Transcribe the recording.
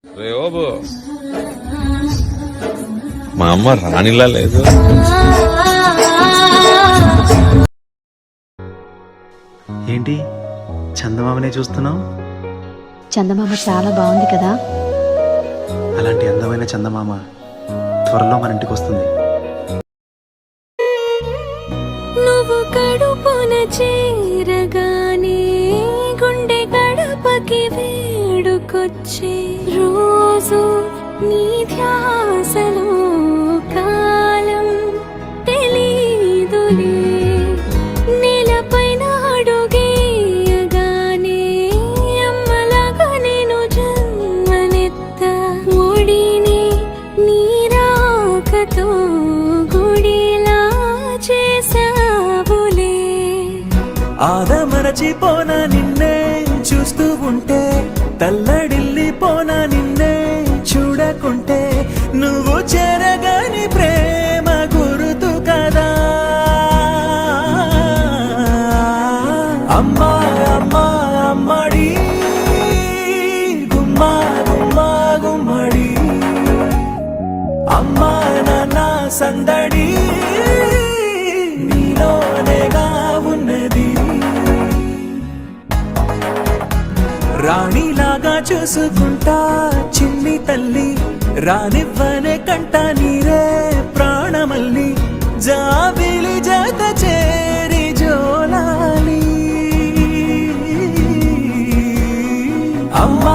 రే ఓబు, మా అమ్మ రాణిలా లేదు. ఏంటి చందమామనే చూస్తున్నావు? చందమామ చాలా బాగుంది కదా. అలాంటి అందమైన చందమామ త్వరలో మన ఇంటికి వస్తుంది. నువ్వు కడుపున చేరగానే గుండె గడపకి వేడుకొచ్చే రోజు నీ ధ్యాసలో కాలం తెలీదులే. నేలపైన అడుగేయగానే అమ్మలాగా నేను జన్మనెత్త. ఒడిని నీ రాకతో గుడిలా చేసావులే. ఆదమరచిపోనా నిన్నే చూస్తూ ఉంటే, తల్లడిల్లిపోనా నిన్నే చూడకుంటే. నువ్వు చెరగని ప్రేమ గురుతు కదా. అమ్మా అమ్మా అమ్మడి, గుమ్మా గుమ్మా గుమ్మడి, అమ్మా నాన్న సందడి నీలోనేగా ఉన్నది. రాణిలాగా చూసుకుంటా చిన్ని తల్లి, రానివ్వనే కంట నీరే ప్రాణమల్లి. జాబిలి జత చేరి జోలాలి. అమ్మా